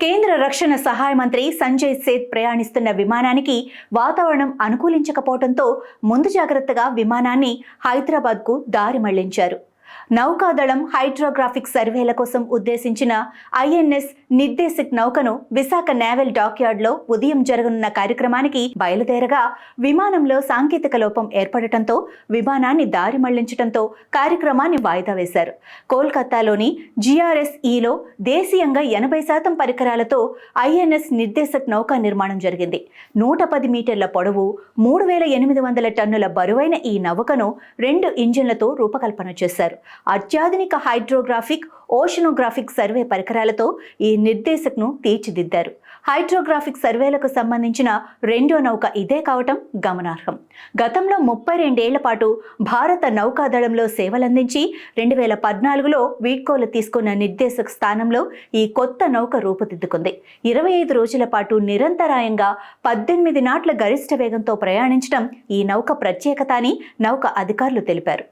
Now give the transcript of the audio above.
కేంద్ర రక్షణ సహాయ మంత్రి సంజయ్ సేత్ ప్రయాణిస్తున్న విమానానికి వాతావరణం అనుకూలించకపోవడంతో ముందు జాగ్రత్తగా విమానాన్ని హైదరాబాద్కు దారి మళ్లించారు. నౌకాదళం హైడ్రోగ్రాఫిక్ సర్వేల కోసం ఉద్దేశించిన ఐఎన్ఎస్ నిర్దేశక్ నౌకను విశాఖ నేవల్ డాక్యార్డ్లో ఉదయం జరగనున్న కార్యక్రమానికి బయలుదేరగా విమానంలో సాంకేతిక లోపం ఏర్పడటంతో విమానాన్ని దారి మళ్లించడంతో కార్యక్రమాన్ని వాయిదా వేశారు. కోల్కతాలోని GRSEలో దేశీయంగా 80% పరికరాలతో ఐఎన్ఎస్ నిర్దేశక్ నౌక నిర్మాణం జరిగింది. 110 మీటర్ల పొడవు, 3800 టన్నుల బరువైన ఈ నౌకను 2 ఇంజిన్లతో రూపకల్పన చేశారు. అత్యాధునిక హైడ్రోగ్రాఫిక్, ఓషనోగ్రాఫిక్ సర్వే పరికరాలతో ఈ నిర్దేశక్ను తీర్చిదిద్దారు. హైడ్రోగ్రాఫిక్ సర్వేలకు సంబంధించిన రెండో నౌక ఇదే కావటం గమనార్హం. గతంలో 32 ఏళ్ల పాటు భారత నౌకాదళంలో సేవలందించి 2014లో వీడ్కోలు తీసుకున్న నిర్దేశక్ స్థానంలో ఈ కొత్త నౌక రూపుదిద్దుకుంది. 25 రోజుల పాటు నిరంతరాయంగా 18 నాట్ల గరిష్ట వేగంతో ప్రయాణించడం ఈ నౌక ప్రత్యేకత అని నౌక అధికారులు తెలిపారు.